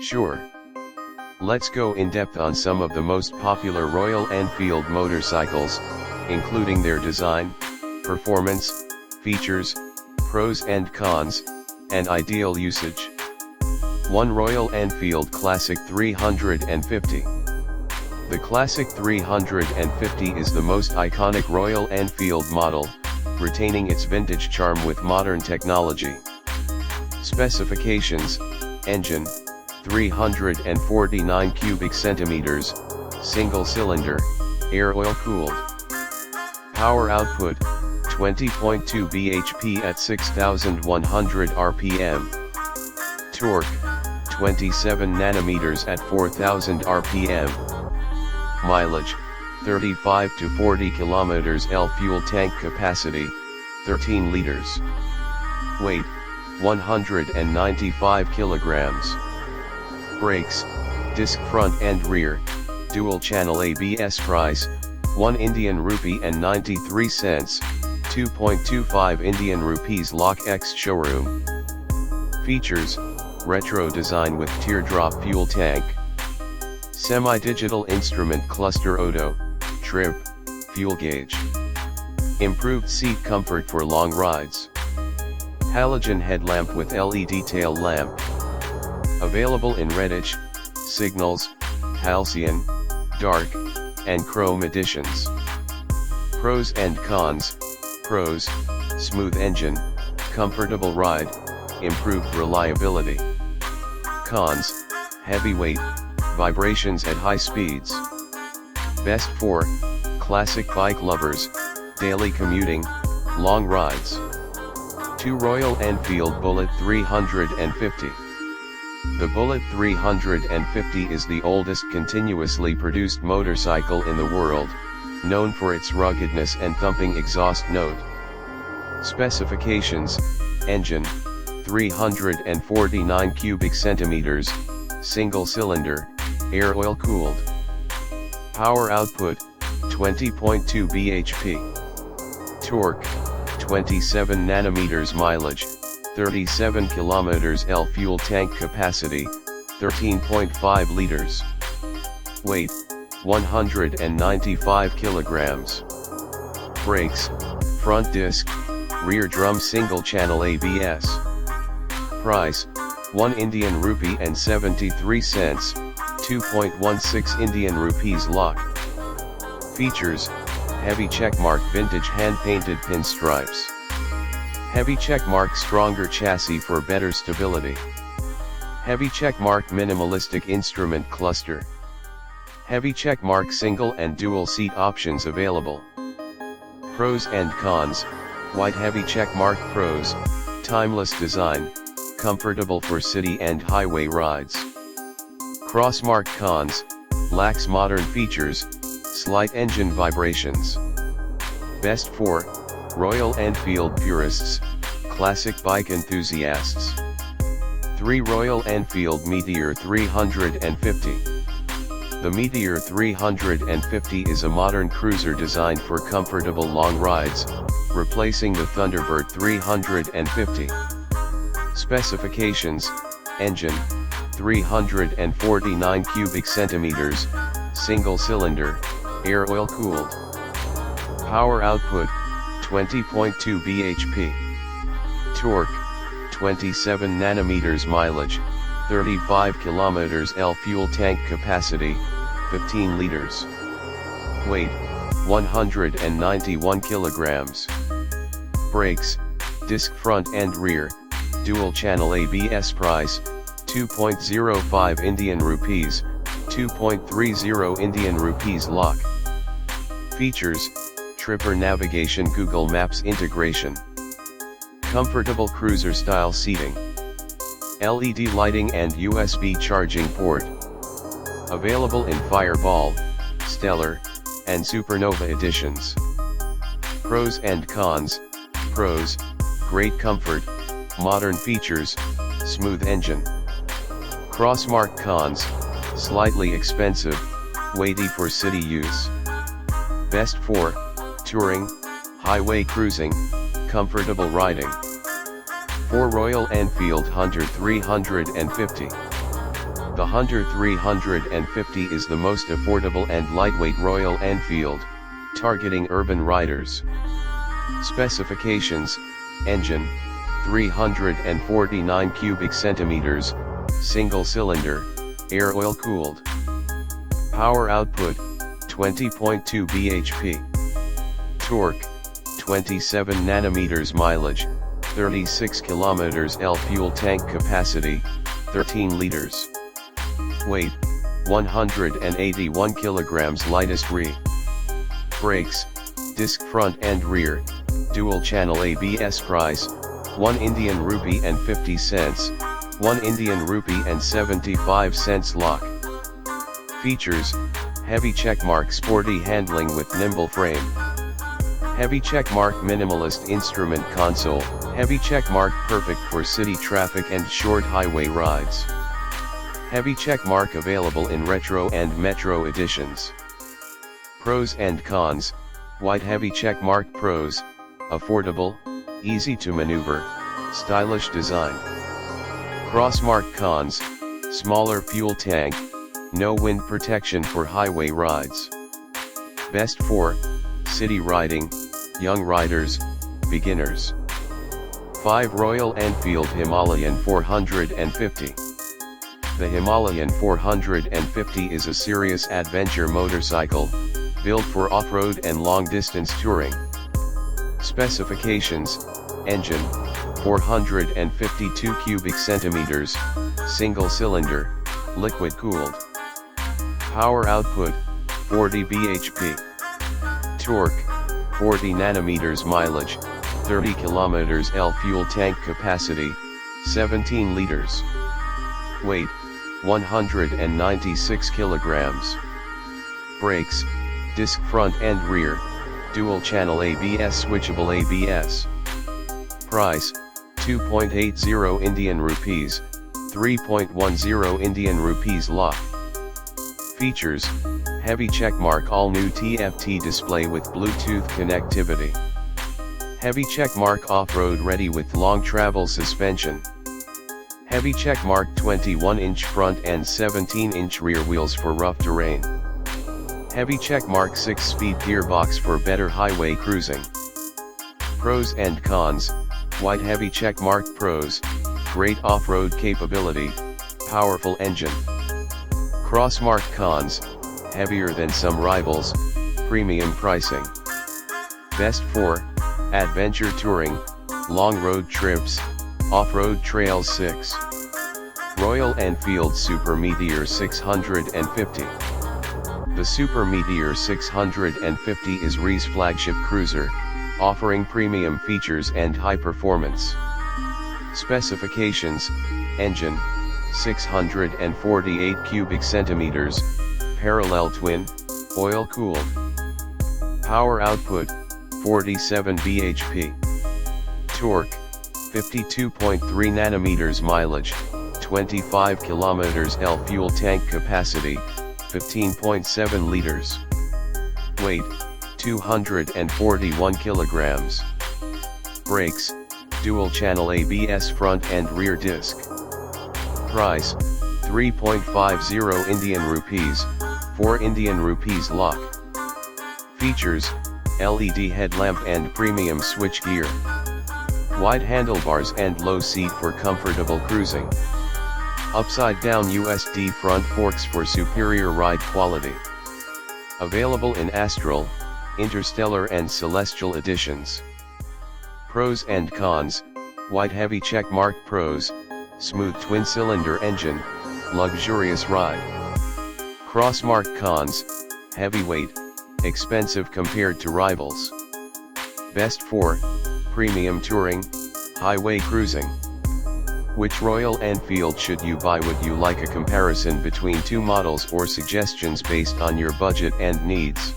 Sure. Let's go in depth on some of the most popular Royal Enfield motorcycles, including their design, performance, features, pros and cons, and ideal usage. 1 Royal Enfield Classic 350. The Classic 350 is the most iconic Royal Enfield model, retaining its vintage charm with modern technology. Specifications: engine, 349 cubic centimeters, single cylinder, air oil cooled. Power output, 20.2 bhp at 6,100 rpm. Torque, 27 nanometers at 4,000 rpm. Mileage, 35 to 40 kilometers. Fuel tank capacity, 13 liters. Weight, 195 kilograms. Brakes, disc front and rear, dual channel ABS. Price, 1 Indian rupee and 93 cents, 2.25 Indian rupees. Lock X showroom. Features: retro design with teardrop fuel tank, semi-digital instrument cluster, auto, trip, fuel gauge, improved seat comfort for long rides, halogen headlamp with LED tail lamp. Available in reddish, signals, halcyon, dark, and chrome editions. Pros and cons: pros, smooth engine, comfortable ride, improved reliability. Cons: heavy weight, vibrations at high speeds. Best for classic bike lovers, daily commuting, long rides. 2 Royal Enfield Bullet 350. The Bullet 350 is the oldest continuously produced motorcycle in the world, known for its ruggedness and thumping exhaust note. Specifications: engine, 349 cubic centimeters, single cylinder, air oil cooled. Power output, 20.2 bhp. Torque, 27 nanometers. Mileage, 37 kilometers. Fuel tank capacity, 13.5 liters. Weight, 195 kilograms. Brakes, front disc, rear drum single channel ABS. Price, 1 Indian rupee and 73 cents, 2.16 Indian rupees. Lock. Features: heavy checkmark vintage hand-painted pinstripes. Heavy checkmark stronger chassis for better stability. Heavy checkmark minimalistic instrument cluster. Heavy checkmark single and dual seat options available. Pros and cons: white heavy checkmark. Pros: timeless design, comfortable for city and highway rides. Crossmark. Cons: lacks modern features, slight engine vibrations. Best for Royal Enfield purists, classic bike enthusiasts. 3 Royal Enfield Meteor 350. The Meteor 350 is a modern cruiser designed for comfortable long rides, replacing the Thunderbird 350. Specifications: engine, 349 cubic centimeters, single cylinder, air oil cooled. Power output, 20.2 bhp. Torque, 27 nanometers. Mileage, 35 kilometers. Fuel tank capacity, 15 liters. Weight, 191 kilograms. Brakes, disc front and rear, dual channel ABS. Price, 2.05 Indian rupees, 2.30 Indian rupees. Lock. Features: Tripper navigation, Google Maps integration, comfortable cruiser style seating, LED lighting and USB charging port. Available in Fireball, Stellar, and Supernova editions. Pros and cons: pros, great comfort, modern features, smooth engine. Crossmark. Cons: slightly expensive, weighty for city use. Best for touring, highway cruising, comfortable riding. 4 Royal Enfield Hunter 350. The Hunter 350 is the most affordable and lightweight Royal Enfield, targeting urban riders. Specifications: engine, 349 cubic centimeters, single cylinder, air oil cooled. Power output, 20.2 bhp. Torque, 27 nanometers. Mileage, 36 kilometers. Fuel tank capacity, 13 liters. Weight, 181 kilograms. Lightest rear. Brakes, disc front and rear, dual channel ABS. Price, 1 Indian rupee and 50 cents, 1 Indian rupee and 75 cents. Lock. Features: heavy checkmark, sporty handling with nimble frame. Heavy checkmark, minimalist instrument console. Heavy checkmark, perfect for city traffic and short highway rides. Heavy checkmark available in retro and metro editions. Pros and cons: white heavy checkmark. Pros: affordable, easy to maneuver, stylish design. Crossmark. Cons: smaller fuel tank, no wind protection for highway rides. Best for city riding, young riders, beginners. 5 Royal Enfield Himalayan 450. The Himalayan 450 is a serious adventure motorcycle, built for off-road and long-distance touring. Specifications: engine, 452 cubic centimeters, single cylinder, liquid cooled. Power output, 40 bhp. Torque, 40 nanometers. Mileage, 30 kilometers. Fuel tank capacity, 17 liters. Weight, 196 kilograms. Brakes, disc front and rear, dual channel ABS. Switchable ABS. Price, 2.80 Indian rupees, 3.10 Indian rupees. Lock. Features: heavy checkmark, all new TFT display with Bluetooth connectivity. Heavy checkmark, off-road ready with long travel suspension. Heavy checkmark, 21-inch front and 17-inch rear wheels for rough terrain. Heavy checkmark, 6-speed gearbox for better highway cruising. Pros and cons: white heavy checkmark. Pros: great off-road capability, powerful engine. Crossmark. Cons: heavier than some rivals, premium pricing. Best for adventure touring, long road trips, off-road trails. 6 Royal Enfield Super Meteor 650. The Super Meteor 650 is RE's flagship cruiser, offering premium features and high performance. Specifications: engine, 648 cubic centimeters, parallel twin, oil cooled. Power output, 47 bhp. Torque, 52.3 nanometers. Mileage, 25 kilometers. Fuel tank capacity, 15.7 liters. Weight, 241 kilograms. Brakes, dual channel ABS. Front and rear disc. Price, 3.50 Indian rupees, 4 Indian rupees. Lock. Features: LED headlamp and premium switch gear. Wide handlebars and low seat for comfortable cruising. Upside down USD front forks for superior ride quality. Available in Astral, Interstellar and Celestial editions. Pros and cons: white heavy checkmark. Pros: smooth twin-cylinder engine, luxurious ride. Crossmark. Cons: heavyweight, expensive compared to rivals. Best for premium touring, highway cruising. Which Royal Enfield should you buy? Would you like a comparison between two models or suggestions based on your budget and needs?